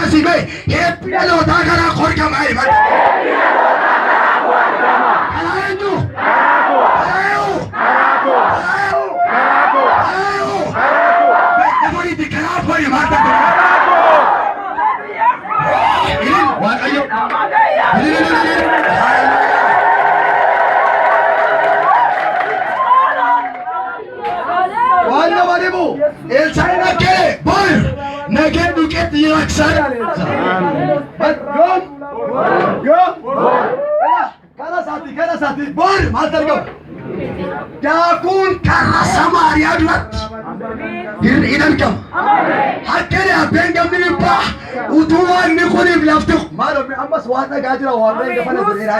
si be heppina lo ta kara khor ka mai ba alaendu Everybody the kara for you mata what are you Wala walimu el China ke boy nake duket yaksar but go kala sati boy matar go yakun kara samaria duat idan kam hakere abengam ni ba utuwan ni khoni blaftu maro me amma swata gajra wala gafana gurira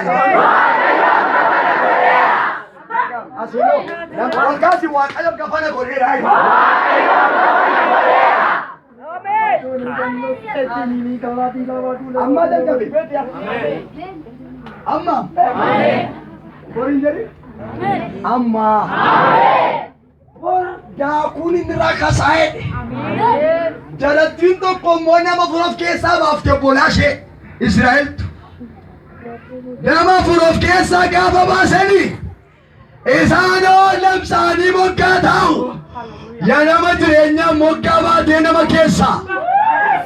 Asilo, yang kasi wak alam ka pa na gurira. Amma dan kabi. Amma. Korin jari? Amma. Jakuni neraka sahid. Jalatin to komona mafuraf kesa mafke bolashe Israel. Nama furaf kesa gafa baseni. Isano lamsani mukka tau ya nama jirenya mukka baate nama kesa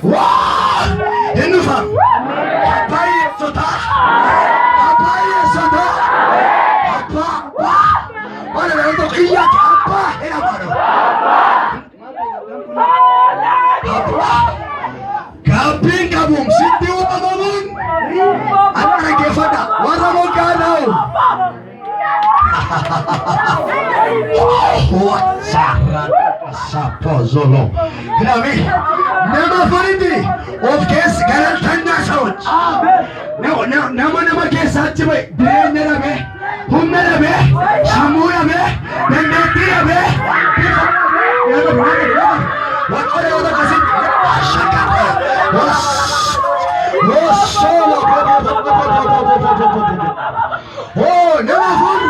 wah inufa apai sota apa mana nanto iya apa era baru apa kaping kabung siti upamun ana kefada wara mukka tau What sarat sapozolo. Nabi, nama farindi. Of case garal tanda sauch. Nama case achbe. Dene nabe, humne nabe, shamura be, nendeti nabe. What are you kasi? Shaka. Was solo. Oh, nama fur.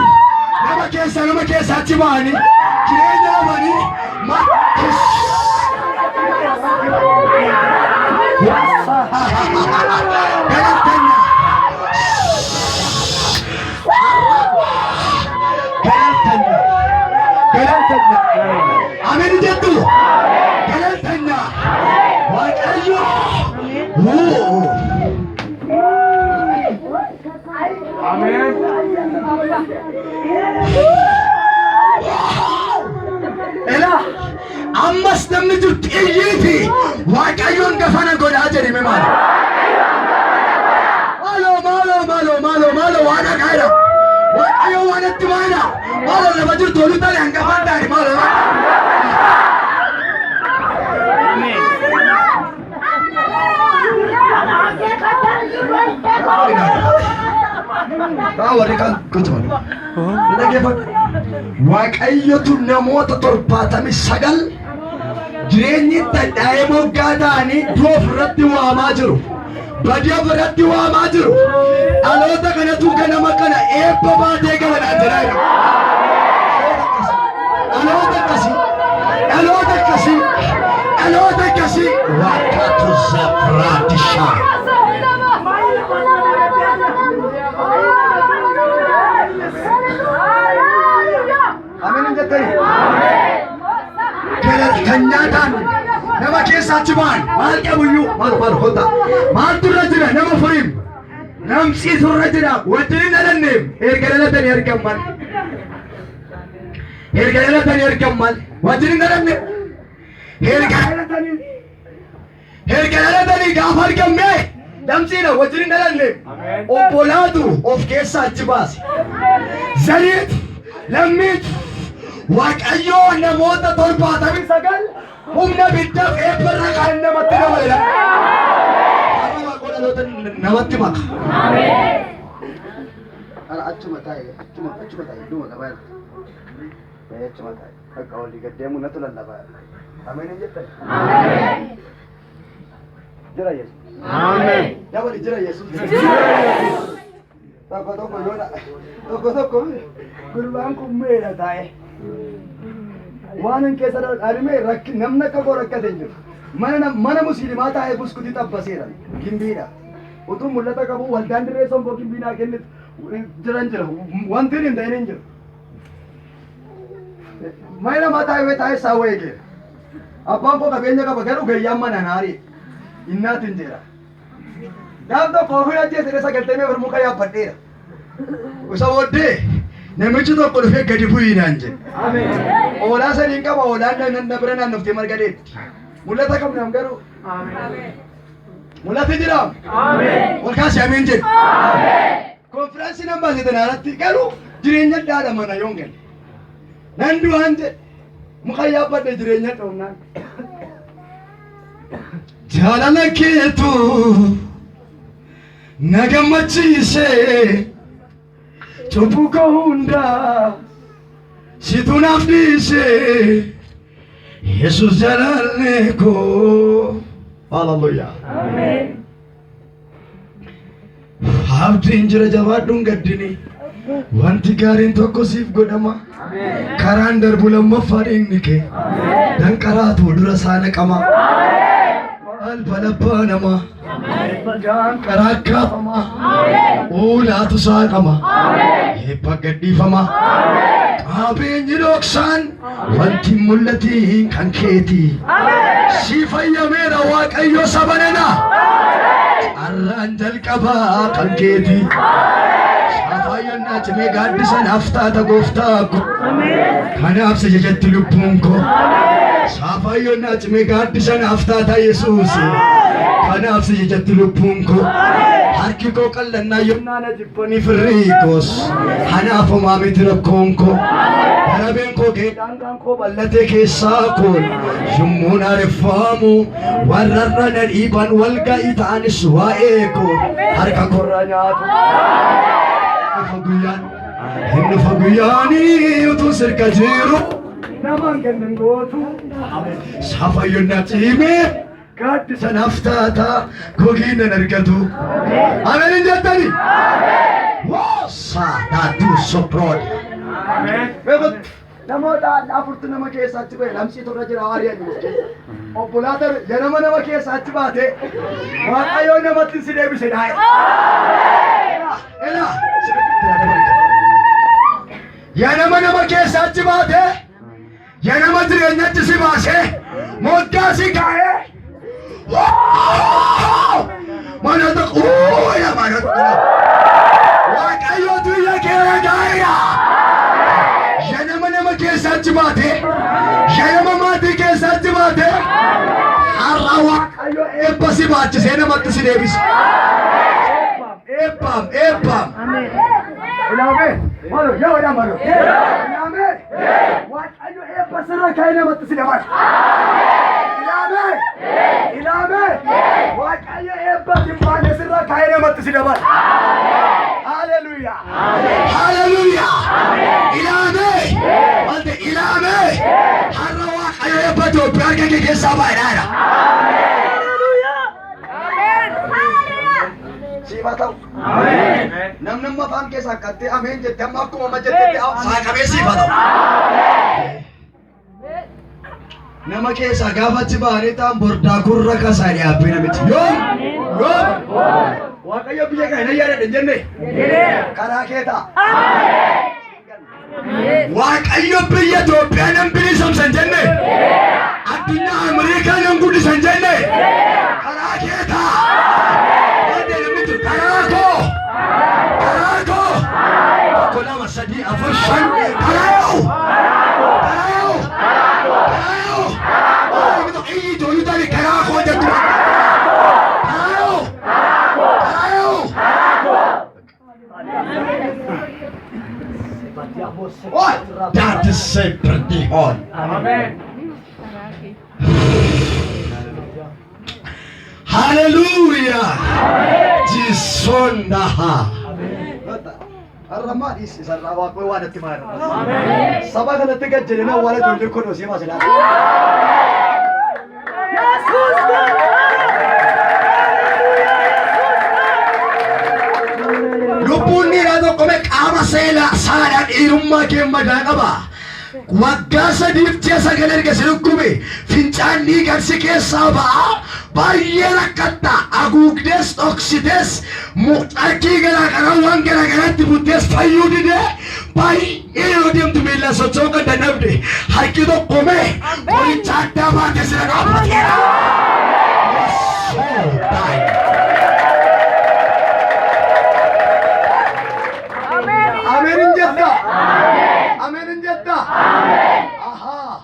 Nama kesa chimani kirenya mani ma Amin jatuh galantanya what are you Amen Ela ammas namni jurti eyyiti waaqayyoon gafana godhaa jedhe maal malo waana kaayra waaqayyo waanatti maana malo nama jirtu olu tale hangafan taani malo Tahu kan kucing. Kita kefat. Waaqayyo tu namoota 79 jireenyi tadhaa'ee moggaataanii du'a ofirratti waamaa jiru. Badia ofirratti waamaa jiru. Dhaloota kanatu ganama kana eebba baatee galanaa jira. Dhaloota akkasii Waaqatu Zabratisha. Amin jettai. Galantanyaataan nama keessaatti ba'an maal qabuyyuu maal hota maal turra jira nama furiim namsi turra jira wajjin dhalanneem erga dhalatanii argaman wajjin dhalanne erga dhalatanii gaafa argamme namsiidha wajjin dhalanne obbolaatu of keessaatti baase zaliit lammiit Waaqayyo namoota 79 humna biddaaf eebbarra kan namatti dabalera. Namatti maka. Amen. Achuma taa'e dhuma qabaa. Achuma taa'e akka walii gaddeemu natu lallabaa. Ameen jettan. Amen. Jira Yesuus. Amen. Dabali jira Yesuus. Tokko gurbaan kun meedha taa'e. Waan keessa dhalime namni akka koo rakkate hin jiru. mana musliimaa taa'ee buskutii xabbaseera gimbiidha. Utuu mul'ata qabu waldaan dirree somboo gimbiinaa kennitu jiran jira. Wanti hin ta'in hin jiru. Mana mataa yoo taa'e saawwa eegeera. Abbaan koo qabeenya qaba garuu gayyaan mana naarii. Innaatiin jira. Gaaf tokko ofii ajjeesee sagaltamee barmuka yaabbadheera. Isa booddee namichi tokko dhufee gadi bu'ii naan jedhe. Oolaa sadiin qaba oolaan nan bira naannoftee marga deetti. Mul'ata qabnaan garuu. Mul'ati jiraam. Wal kaasee ameen jedhu. Konfiraansii nan baasee tanaaratti garuu jireenya addaadha mana yoon galle. Nan du'aan jedhe muka yaabbadhe jireenya dhoomnaan. Jaalala keetu na gammachiisee cubbuu koo hundaa situ naaf dhiisee Yesuus jaalallee koo. Hallelujah. Abdiin jira jabaadhuun gaddini. Wanti gaariin tokko siif godhama. Karaan darbu lammaffaa dhiigni kee. Danqaraatu dura isaa naqama. Balbala banama. Danqaraa kaafama. Oolaatu saaqama. Eebba gadhiifama. Qabeenyi dhoksaan wanti mul'atiin kan keeti. Si fayyameera Waaqayyo saba nana. Carraan jalqabaa kan keeti. Saafaayyannaa cimee gaaddisan haftaata gooftaa ko. Kanaaf si jajatti lubbuun ko. Saafaayyannaa cimee gaaddisan haftaata Yesuus. Kanaaf si jajatti lubbuun ko. Harki koo qallannaa yonnaa na jibbanii firrii koos. Hanaafumaa miti rakkoon ko. Darabeen koo geedhaangaan koo bal'atee keessaa koon. Yommuu na areffamu warrarra na dhiiban wal ga'ii ta'anis waa'ee koo. Harka korra nyaatu. Inni faguyyaanii utuu sirka jiru. Namaan kennan gootu. Saafaayyannaa cimee. Gaaddisan haftaata gogiin nan argatu. Ameen hin jettani? Woosaa daaduu soproodha. Namoota afurtu nama keessaatti bahe lamsiitu irra jira waariyaa jiru. Obbolaata ganama nama keessaatti baate Waaqayyoo namatti si deebise dhaa'e. Ganama nama keessaatti baate ganama jireenyatti si baase moddaa si kaa'ee. Mana tokko mana tokko Waaqayyootu iyya kee gaaya. Ganama nama keessaatti baate ganama maatii keessaatti baate har'a Waaqayyo eebba si baachisee namatti si deebisa. Eebbaam. Ilaamee malo yaa wadhaa malo. Ilaamee Waaqayyo eebba sirra kaa'ee namatti si dabarsa. Ilaamee Waaqayyo eebba simbaane sirra kaa'ee namatti si dabarsa. Hallelujah. Ilaamee har'a Waaqayyo eebba Itoophiyaa harka kee keessaa baay'eedha. Siifaa ta'u. Namni amma afaan keessaa akkattee ameen jette amma akkuma amma jette saaqamee siifaa ta'u. Nama keessaa gaafachi baanii ta'an bordaa gurra kasaa dhiyaabbee namichi. Yoom Waaqayyo biyya kana hin yaadadhe jenne karaa kee ta'a. Waaqayyo biyya Itoophiyaa nan bilisoomsan jenne addunyaa Ameerikaa nan guddisan jenne karaa kee ta'a. Karaa koo tokko lama sadii afur shan karaa that is pretty on. Amen. Hallelujah. Jisondaha. Arrama is arrawa ko wala timar. Amen. Sabah kana tiga jelena wala julur ko no sima sila. Yesus. Lupuni rado kome kama sela sana irumma ke madana ba. Waggaasa diiftee sagalee erga sirukkube fincaanii garsi keessaa ba'a baay'ee rakkatta haguugdees dhoksitees muxarkii garaagaraa waan garaagaraatti buttees fayyuu didee baay'ee yoo deemtu miilaan socho'uu kan dadhabde harki tokko mee qoricha addaa baate sira dhaabateera. Ameen jetta. Ameen jetta. Aha.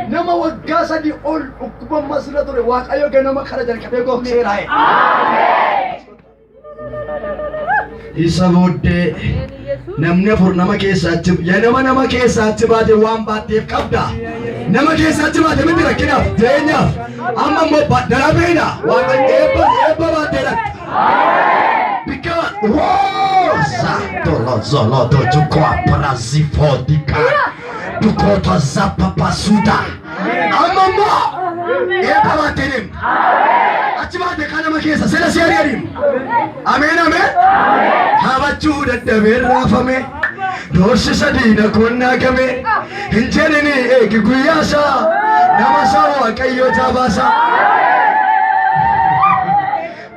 Nama waggaa sadii ol dhukkuba masla ture Waaqayyo ganama kana jalqabee gogseera. Isa booddee namni afur nama keessaatti nama keessaatti baate waan baatteef qabda. Nama keessaatti baate miti rakkinaaf jireenyaaf amma immoo darabeedha Waaqayyo eebba baatteedha. Zato lo zolo do chukwa prazifodika Dukota zapa pasuda Amamma Eka batenim Achimate kana makesa Sela siyariyarim Amen amen Habachu daddabe rafame Dorsi sadina konna kame Hinjenini eki guyasa Namasa Waaqayyo jabasa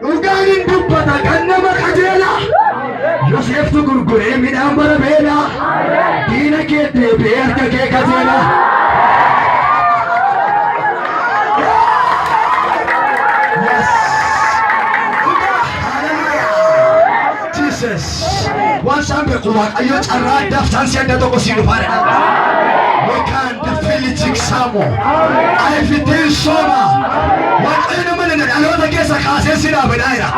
Ugarin dubbata kan nama qajeela Yosef tu gurguree midhaan bara beela diina kee deebi'ee harka kee qajeela. Jesus waan isaan beeku Waaqayyo carraa addaaf chaansii adda tokko siin dhufaadha. Yookaan daffiilli jigsaamo ayifitiin sooma Waaqayyo nama nana dhaloota keessa kaasee si dhaabedhaa jira.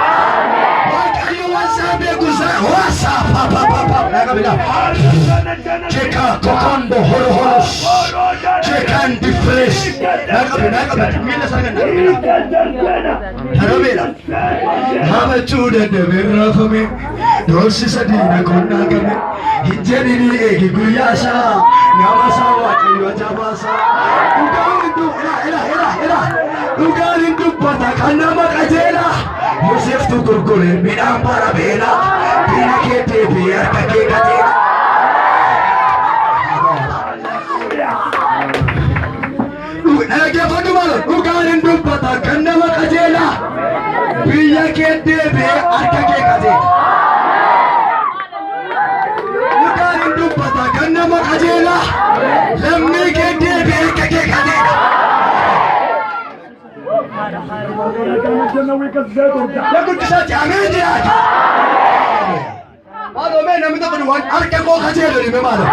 Waaqayyo waan isaan beeku wasa Cheka kokondo horo horos Chekan difres Nakabe Mila sargana Harabela Hama chuda de verrafame Dorsi sadina konna kame Hijjenini eki guyasa Namasa Waaqayyo jabasa Ugarin dubbata kan nama qajeela Yosef tu gurgure midhaan bara beela diina kee deebi'ee harka kee qajeela. Dhaggeeffadhu maal ugarin dubbata kan nama qajeela biyya kee deebi'ee harka kee qajeela. Ugarin dubbata kan nama qajeela lammii kee deebi'ee harka kee qajeela. Ya guddisatti ameen jiraata. Maaloo mee namni tokko waan harka koo qajeelu dhibee maaloo.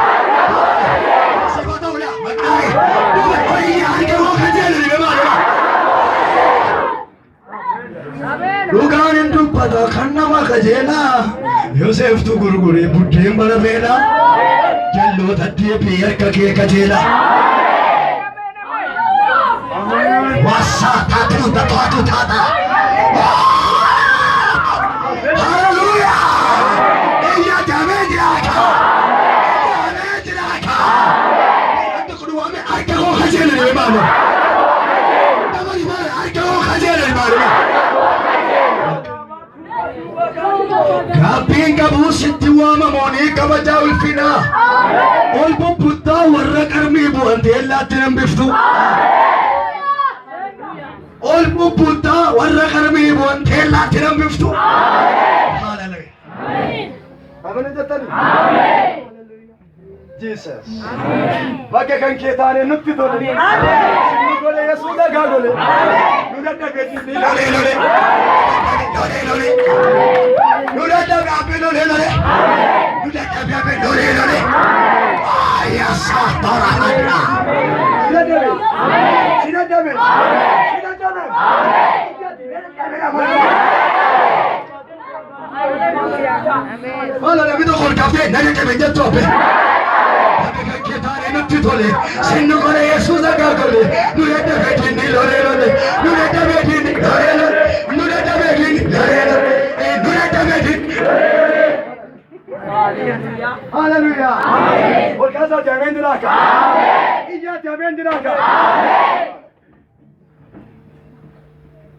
Siifata ulaa maqaa duuba oyyaa harka koo qajeelu dhibee maaloo. Dhugaan hin dubbata kan nama qajeelaa Yosef tu gurguree buddeen bara beelaa jalloota deebi'ee harka kee qajeelaa. Wasa tatu tata. Hallelujah. Iya jamin diraka. Jamin diraka. Anda kudu ame arka ko khajele ni malu. Tamari mare arka ko khajele ni malu. Kapin kabu sitti wama moni kabaja ulfina. Ol bubutta warra karmi bu antella tinam biftu. Ol bubutta warra karmi bu antella tinam biftu. Amen jettani. Amen. Jesus. Bakka kan kee taane nutti tole. Amen. Gole Yesuuda gaa gole. Nu dadhabee lole. Nu dadhabee lole. Nu dadhabee lole. Aya saatara adna. Sidadabe. Wala na bito kol kafe na nake benja tope. Bakka ke tare nutti tole. Sinnu gole Yesuuda gaa gole. Nu dadhabee ni lole. Nu dadhabee ni lole. Nu dadhabee ni lole. Nu dadhabee ni Hallelujah. Amen. Ol kaza jamin diraka. Amen. Iya jamin diraka. Amen.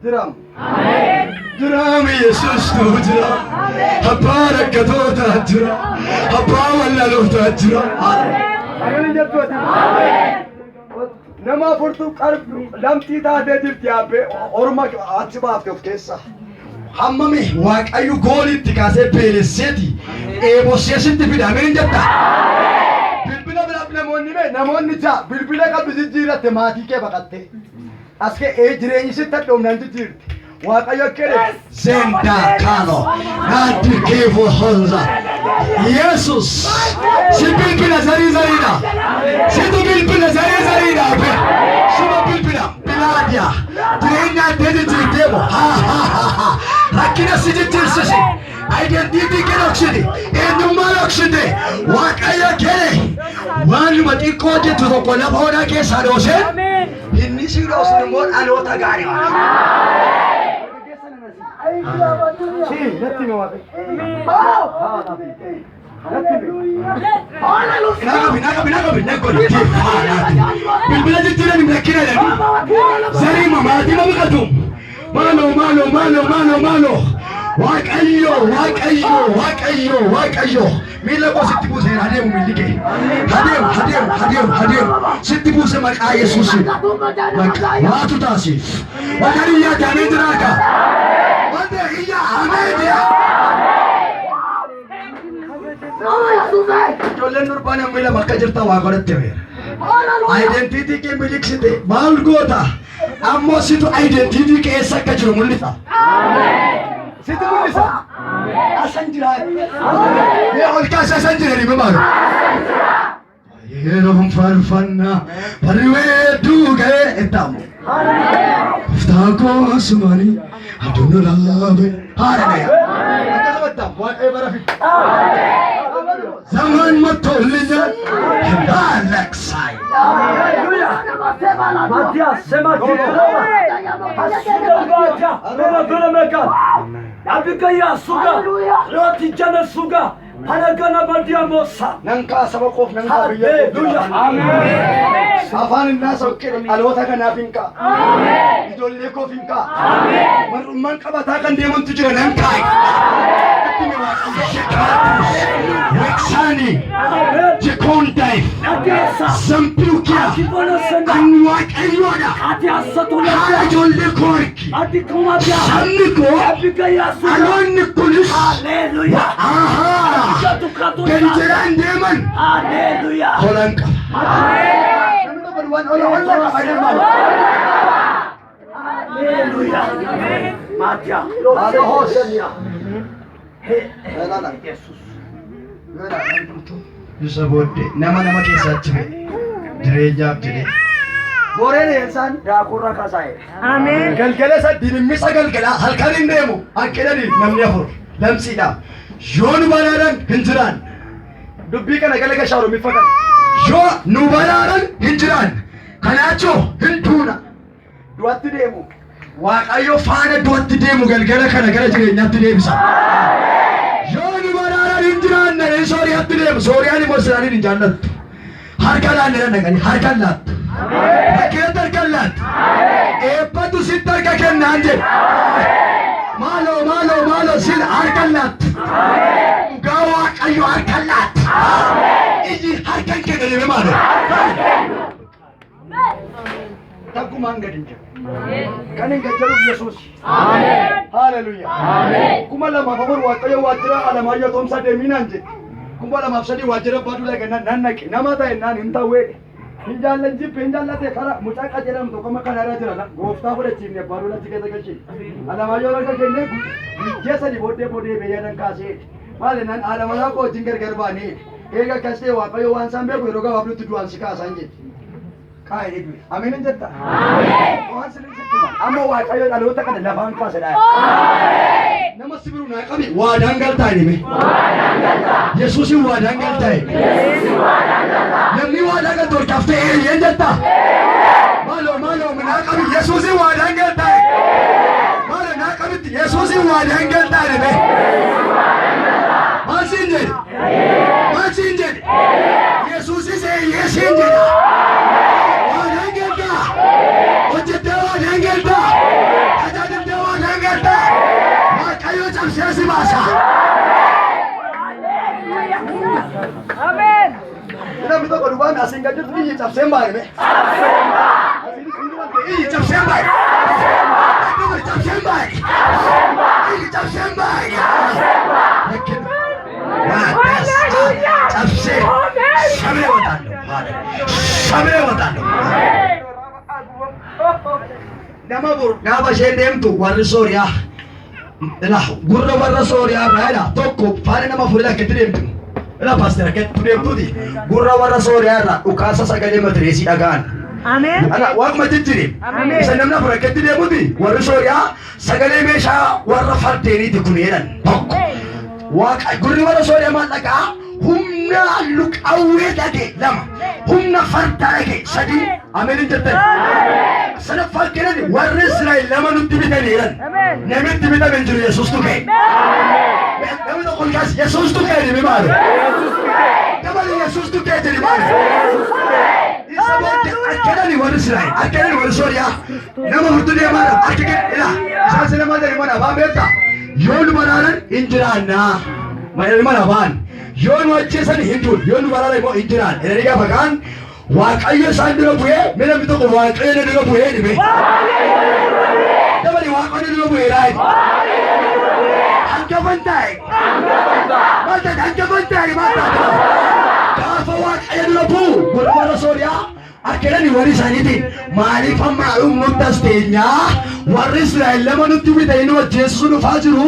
Diram. Amen. Diram Yesus tu diram. Amen. Habara katota diram. Habara lalota diram. Amen. Amen jettuuti. Nama furtuu lamxii taatee jirti yaabbee orma achi baafte of keessa. Hammami waaqayyo goolitti kaasee beelesseeti eebosseesitti fida. Amen jetta. Bilbila biraaf namoonni ja'a bilbila qabdu jijjiiratte maatii kee baqatte. As kee jireenyi sitti hadhoomnaan jijjiirti. waaqayyo kene zenda kano nati kevo honza Jesus si bilbila zarida si tu bilbila zarida be suma bilbila biladia direnya dedi debo ha rakina si jitirsi identity kenoxidi endumal oxide waaqayyo kene wan mati koje tu kola bhoda ke sadose inni si dosne mon alota gari Sí, letting over. Jolen nurbana mila makka jirta waa godhatte weer identity ke miliksite maal goota ammoo situ identity keessa akka jiru mul'isa situ mul'isa asan jira mee ol kaasa asan jira ni maalu yeroon farfanna parwee duugee etamu ftaakoo sumani aduun laabe haadha whatever of it. Zaman matolinya Alexai. Matias sematia. Bela meka. Abikaya suga. Roti jana suga. Halagana badia mosa. Nangka sabakof nangka biya. Amen. Afan nas okke alwata kana finka. Amen. Ijolle ko finka. Amen. Marumman qabata kan deeman tujira nangka. Wexani, Jekondai, Sampukia, Anwak Ayona, Hajol de Korki, Samiko, Alon Nicholas, Hallelujah, Aha, Benjaran Demon, Hallelujah, Holanka, Hallelujah, Matia, Hallelujah. Isa booddee nama keessatti jireenyaaf jedhee booreen eessaan daakurra kasaa'e. Ameen. Galgala isa dimimmisa galgalaa halkan hin deemu hanqinanii namni afur lamsiidha. Yoo nu baraaran hin jiraan dubbii kana gala gashaa oromiffatan. Yoo nu baraaran hin jiraan kanaachoo hin tuuna du'atti deemu. Waaqayyo faana du'atti deemu galgala kana gara jireenyaatti deebisa. Yoo nu baraaran hin jiraanne sooriyaatti deemu sooriyaan immoo siraanii hin jaallattu. Harkaan dheeraa dhaqanii harkaan laattu. Bakkeetti harkaan laattu. Eebbatu sitti harka kennaan jedhu. Maaloo sin harkaan laattu. Dhugaa waaqayyo harkaan laattu. Iji harkaan kenname maaloo. Takkumaan gadi hin jiru. Kan hin gajjaruuf Yesuus. Ameen. Hallelujah. Ameen. Kuma lamaaf afur waaqayyo waajjira Alamaayyoo Toomsaa deeminaan jedhe. Kuma lamaaf sadii waajjira baaduu laga nan naqe. Nama ta'e naan hin ta'ee. Hin jaallanjippe hin jaallate karaa mucaa qajeelam tokko makanaara jira. Gooftaa fudhachiifne baaduu lachi keessa galchee. Alamaayyoo harka kennee guyyaa sadii booddee beeyyadan kaasee. Maali naan Alamaayyoo koo wajjin gargar baanee. Eega akkas ta'e waaqayyo waan isaan beeku yeroo gabaabduutti du'aan si kaasaan jedhe. Amin jetta. Amen. Amma waaqayyo dhaloota kana lafaan kaasedha. Amen. Nama sibiru naa qabi waadaan galtaa hime. Waadaan galtaa. Yesuusin waadaan galtaa. Yesuusin waadaan galtaa. Namni waadaan galtaa ol kaaftee eeyyeen jetta. Maaloo naa qabi Yesuusin waadaan galtaa. Maaloo naa qabitti Yesuusin waadaan galtaa hime. Maal siin jedhe? Maal siin jedhe? Yesuusis eeyyee siin jedha. Amen. Namni tokko Marubaan asin gajut ni capsen bae me. Asin sunduman ke capsen bae. Capsen bae. Capsen bae. Capsen. Samre bata low. Samre bata low. Nama shendem tu warri Sooriyaa. Lah gurra warra Sooriyaa raayidha tokko faana nama fuudhee akka itti deemtu. Lah paaster akka itti deemtuuti. Gurra warra Sooriyaa irraa dhukaasa sagalee matireesii dhaga'an. Amen. Ala waaquma jijjiire. Isa namni afur akka itti deemuuti warri Sooriyaa sagalee meeshaa warra fardeeniiti kun jedhan tokko. Waaqa gurri warra Sooriyaa maal dhaqaa? Humna luqawwee dhage lama. Humna fardaa dhage sadi. Ameen jettan. Sana fakkiran warri Israa'el lama nutti bitaniiran. Namitti bitame hin jiru Yesuus tuqee. Namni tokko kaas Yesuus tuqee jedhame maali? Dabali Yesuus tuqee jedhame maali? Isa booddee akkanani warri Israa'el akkanani warri Sooriyaa nama furtuu deemaadha akka ila isaan sila maal jedhame mana afaan beektaa yoo nu baraaran hin jiraannaa mana afaan yoo nu ajjeesan hin duun yoo nu baraaran immoo hin jiraan jedhanii gaafa kaan Waaqayyo isaan dura bu'ee mina bito ko Waaqayyo dura bu'ee dhibe. Dabali Waaqayyo dura bu'ee raayit. Hangafa taa'e. Mata hangafa taa'e mata. Gaafa Waaqayyo dura bu'u warra Sooriyaa akkanani warri isaaniitiin maaliif amma uummatas teenyaa warri Israa'el lama nutti bitanii nu ajjeessu dhufaa jiru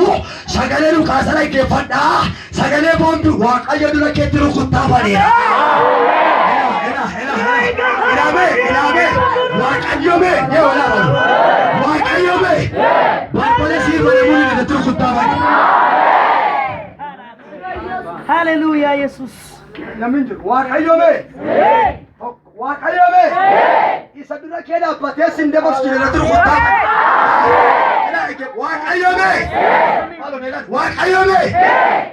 sagalee dhukaasa dhaggeeffadhaa sagalee boombi Waaqayyo dura keetti rukuttaa baneera. Ilame, Waaqayyo me, ye wala balu. Waaqayyo me, barpale sirvane muli de tu kutabani. Hallelujah, Jesus. Namin jur, Waaqayyo me. Waaqayyo me. Isa dura keda pate sinde bos de tu kutabani. Waaqayyo me. Waaqayyo me.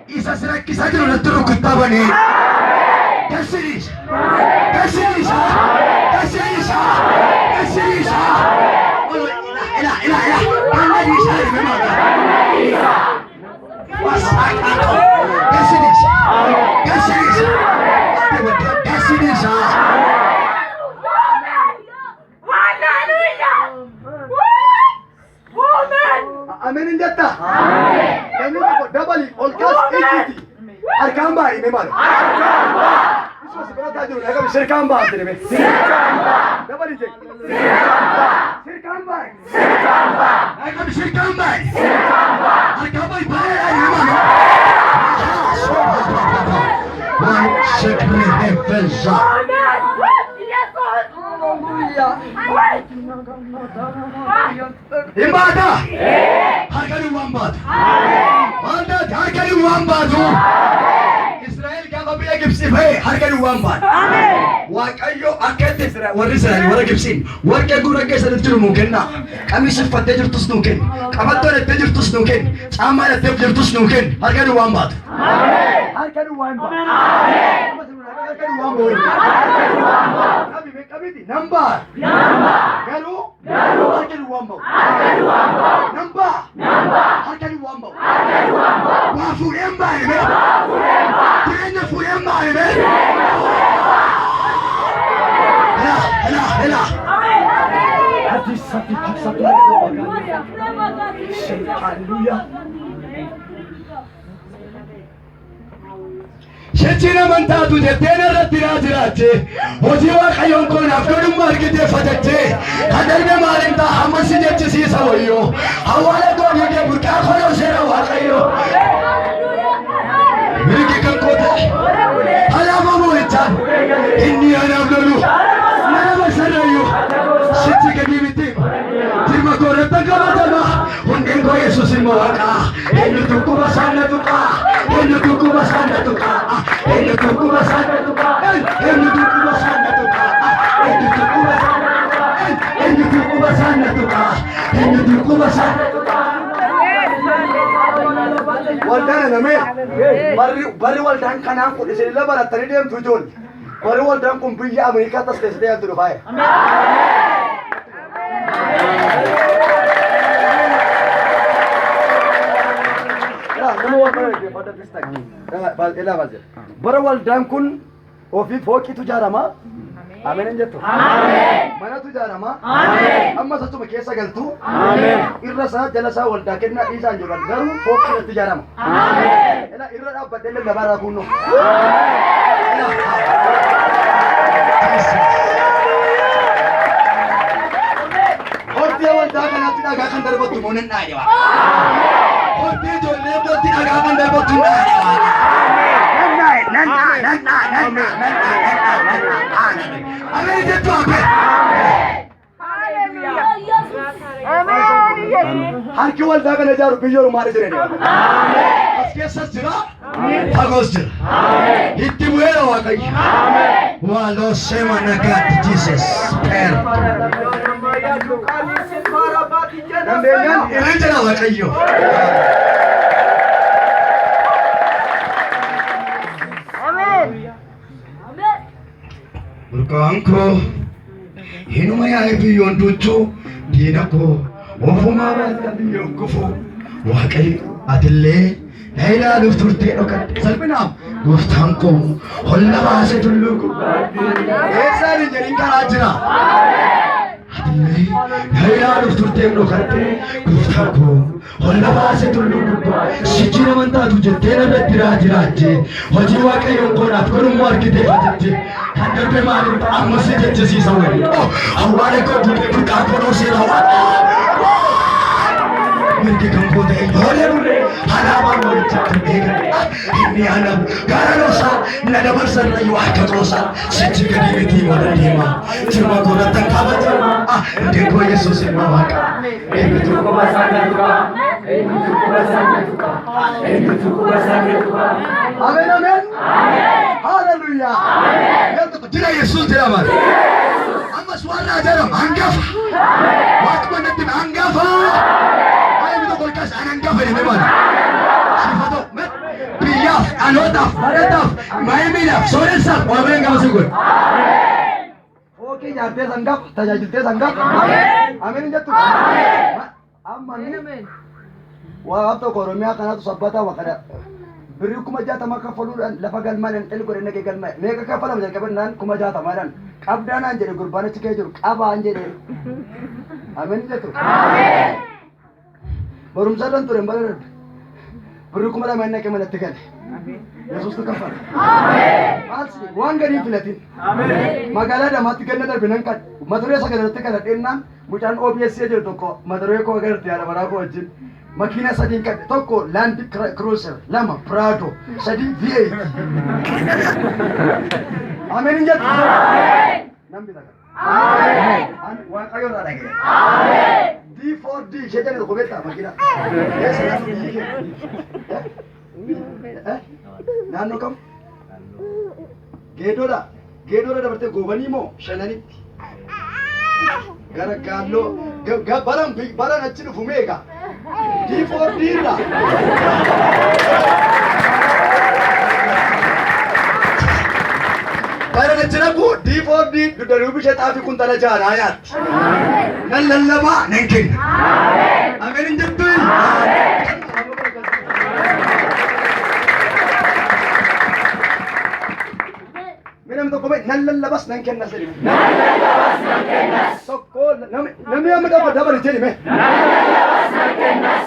Isa sira kisa de tu kutabani. Kasiris. Kasiris. Kasiris. Kasiris. Ila. Anda di sana memang. Wasakato. Kasiris. Kasiris. Kasiris. Amen injata. Amen. Kamu double olkas ejiti. Arkamba ini memang. Arkamba. Sebenarnya tu, agak sirkamba ada ni. Sirkamba. Dapat dicek. Sirkamba. Sirkamba. Sirkamba. Agak sirkamba. Sirkamba. Arkamba itu apa mana? Wah, sekali hefeza. Ibadah. Harga uambat. Anda harga uambat tu. Israel gaafa biyya Gibsii bahe harka duwwaan ba'an. Waaqayyo akka itti warri Israa'el warra Gibsiin warqee gurra keessatti jiru nuu kenna. Qamiisa uffattee jirtus nuu kenna. Qabattoo hidhattee jirtus nuu kenna. Caammaa hidhattee jirtus nuu kenna. Harka duwwaan baatu. Harka duwwaan baatu. Harka duwwaan baatu. Qabiti nambar. Garuu harka duwwaan baatu. Nambar. Harka duwwaan baatu. Waa fuudheen baay'ee mee. Tiene fuyemba ime. Ela. Satu. Haleluya. Shechina manta tu jetena ratira jirache. Hojiwa kayon ko na fdum markete fajache. Kadarne marinta hamasi jeche si sawoyo. Hawala ko ge burka kholo sera wa kayo. Mirke kan kota. Alama muitan. Inni ana abdulu. Nana basarayo. Shichi ke dimiti. Tima koreta kamatama. Hunden ko Yesus imaka. Enu tuku basana tuka. Enu tuku basana tuka. Enu tuku basana tuka. Enu tuku basana tuka. Enu tuku basana tuka. Enu tuku basana tuka. Enu tuku basana tuka. Waldaan name barri waldaan kanaan kun isinilla barattanii deemtu ijoolli. Barri waldaan kun biyya Ameerikaa tas keessatti yaaddu dhufaaye. Bara waldaan kun ofii fooqiitu ijaarama. Ameen hin jettu. Manatu ijaarama. Ammas achuma keessa galtu. Irra isaa jala isaa waldaa kennaa dhiisaan jiran garuu fooqii irratti ijaarama. Irra dhaabbadhee lallabaa irraa kunnoo. Hortee waldaa kanaatti dhagaa kan darbattu moo nan dhaadhewa. Hortee ijoollee biratti dhagaa kan darbattu nan dhaadhewa. Ameen jettu ameen. Harki waldaa kana ijaaru biyyoon maal jireenya? As keessas jira, fagoos jira. Itti bu'eera Waaqayyo. Waaloo seema nagaatti Jesus. Dandeenyaan irra jira Waaqayyo. Burqaan koo hinuma yaa'e biyyoon duuchuu diina koo ofumaa baata biyyoon kufu Waaqayyo atillee na ilaaluuf turtee dhokadhe salphinaaf gooftaan koo holla baase tulluu gubbaatti eessaan hin jedhin karaa jira atillee na ilaaluuf turtee dhokadhe gooftaan koo holla baase tulluu gubbaatti sichi naman taatu jettee namatti raajiraajje hojii Waaqayyoon koonaaf godhummoo argitee fatetti kan darbe maaliif ammas jechisiisa wali awwaala koo duudhee burqaa koonoo seera waaqa mirgi kan koo ta'e hoolee burree alaabaan walitti eegan inni anam gara loosaa na dabarsan rayyuu akka toosaa sichi gadi mitii wala deemaa jirma godhatan kabajaa indee koo Yesuus ilma waaqa eenyutu quba isaanii tuqa eenyutu quba isaanii tuqa eenyutu quba isaanii tuqa. Ameen ameen. Hallelujah. Jira Yesuus jira maal? Ammas warra jedhamu hangafa. Waaquma natti hangafa. Kolkas anangafa jedhee maal? Sifatoo biyyaaf dhalootaaf bareedaaf maayimiidhaaf sooressaaf waameen gama si godhe. Fookii ijaartee sangaaf tajaajiltee sangaaf. Ameen hin jettu. Amma ni waa tokko Oromiyaa kanatu sabbataa waqadha. Birrii 60 kaffaluudhaan lafa galmaan xilli godhe nagee galmaa meeqa kaffalama jalqabannaan 60dhaan qabdaanaan jedhe gurbaanichi kee jiru qabaan jedhe. Ameen hin jettu. Barumsaan ture mbalar birrii 2 naqee manatti gale. Yesuus tu kaffala. Maalsi waan gadi filatin. Magaalaa damaatti ganna darbe nan kan maturee sagalatti kana dhennaan mucaan OBS jedhu tokko maturee koo agartee yaada baraa koo wajjin makiina sadii kan tokko Land Cruiser lama Prado sadii V8. Ameen hin jettu. Namni dhagaa. Waaqayyo irraa dhaga'e. D4D jedhanii tokko beektaa makiina. Naannoo kam? Geeddoodha. Geeddoodha dabartee goobanii moo shananitti? Gara gaalloo baran achi dhufu meeqa? D4D irraa. Baran achi dhabu D4D duddaruu bishee xaafii kuntala jaanaa yaatti. Nan lallabaa nan kenna. Ameen hin jettu. Minam tokko mee nan lallabas nan kenna jedhi. Nan lallabas nan kennas. Tokko namni amma dabari jedhi mee. Nan lallabas nan kennas.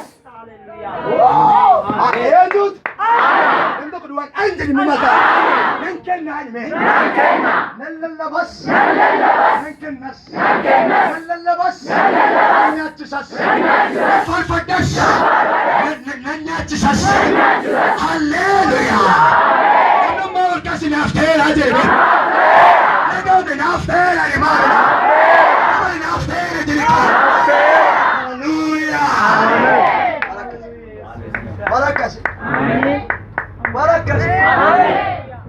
Eenyuut? Namni tokko duwwaan an jedhi mumata. Nan kenna jedhi mee. Nan kenna. Nan lallabas. Nan lallabas. Nan kennas. Nan kennas. Nan lallabas. Nan lallabas. Nan nyaachisas. Nan nyaachisas. Farfaddas. Nan nyaachisas. Nan nyaachisas. Halleluyaa. Kasi naftera jedhe. Nagoode naftera ni maala. Namani naftera jedhe. Hallelujah. Barakasi. Barakasi.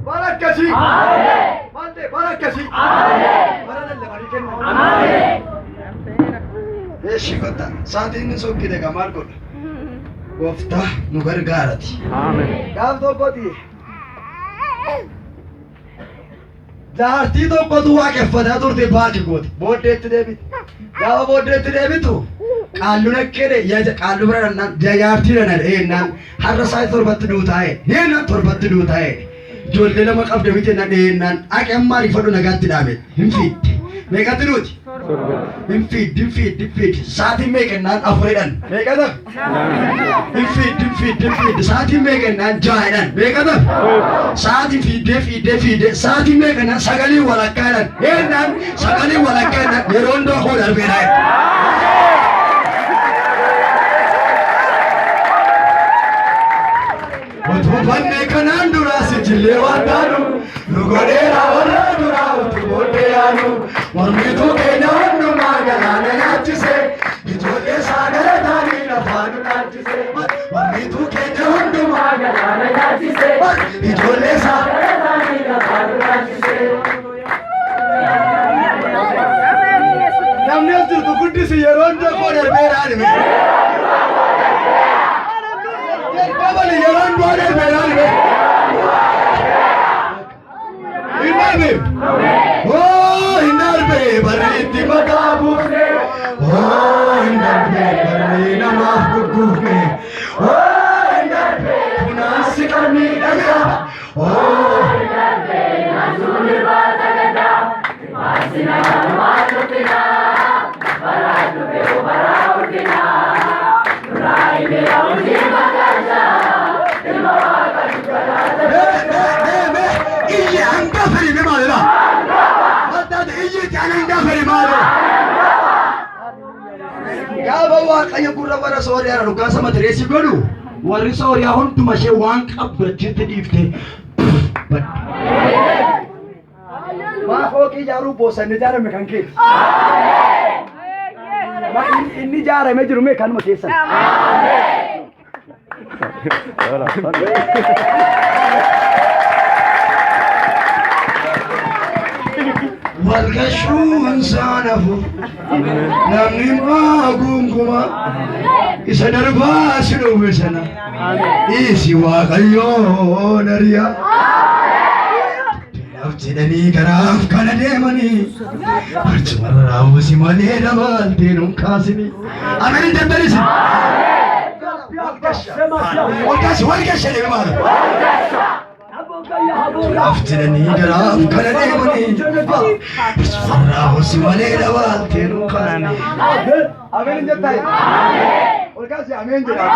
Barakasi. Bante barakasi. Baranalle bari kenna. Eeshi gotta. Saatiin sokkide gamal godha. Goofta nu gargaarati. Amen. Gaaf tokkoti. Jaartii tokkotu waaqeffataa turte baati gooti. Booddeetti deebite. Gaafa booddeetti deebitu qaallu nakkeedhe qaallu bira dhannaan jaartii dhana eenyaan har'a isaa torbatti duutaa'e. Yeenaan torbatti duutaa'e. ijoollee lama qabda miti na dheennaan aqe ammaa rifadhu nagaatti dhaabe hin fiidde meeqatti nuti hin fiiddi sa'aatiin meeqannaan afuridhan meeqatam hin fiiddi sa'aatiin meeqannaan ja'edhan meeqatam sa'aatiin fiiddee sa'aatiin meeqannaan sagalii walakkaadhan heennaan sagalii walakkaadhan yeroo hundoo koo darbeedha. Utufanne kanaan duraasi jillee waan taanu nu godheera warra duraa utu booddee yaanu mormituu keenya hundumaa galaana nyaachise ijoollee saagala taanii lafaa nu nyaachise mormituu keenya hundumaa galaana nyaachise ijoollee saagala taanii lafaa nu nyaachise. Namni as jirtu guddisi yeroo hundoo koo darbeera anime. Kabali yalan duare beran be. Inarbe. Oh inarbe bariti madabune. Oh inarbe barina mahbubune. Oh inarbe punasikani daga. Oh inarbe nazuli batagada. Masina malutina. Baradu be barautina. Rai be autima. Iyye hanga feri mi maala? Hatta iyye kana hanga feri maala? Ya bawa kaya gurra wara sooriyaa dhugaa sama tireesi godhu warri sooriyaa hunduma ishee waan qabbachitti dhiifte. Maa hooqii ijaaruu boosan ijaarame kan keeti. Inni ijaarame jiru mee kanuma keessan. Walgashuun saanafu namni maagunguma isa darbaa si dhowwe sana isi waaqayyoo nariyaa jedhanii garaaf kana deemanii barcumarra raawwasi malee dabaltee nuun kaasini ameen daddarisi. Walgasha deeme maala. Aftiranii garaaf kana deemanii raawwasi malee dabaltee nuun kaasini. Ameen jettaayi. Walgasha ameen jedha.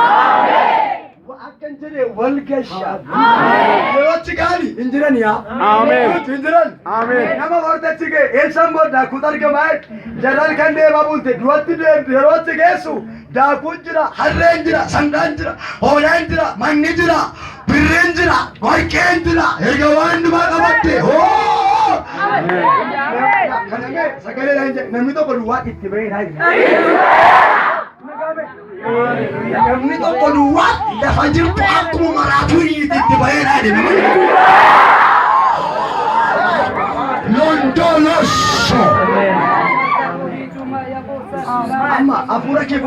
Akan jedhe walgasha. Yerootti gaali injiraniyaa. Ameen. Injiran. Ameen. Nama hortetti gee eessan booda kun argamaa jalaan kan deemaa bulte duratti deemtu yerootti geessu daakuun jira, harreen jira, sangaan jira, hoolaan jira, manni jira, birreen jira, warqeen jira. Erga waan dhumaa qabatte hoo. Kanamee sagalee namni tokko duwwaa itti bahee namni tokko duwwaa lafa jirtu akkuma maraatuu itti bahee dhaadhime. Londoloso. Amma hafuura kee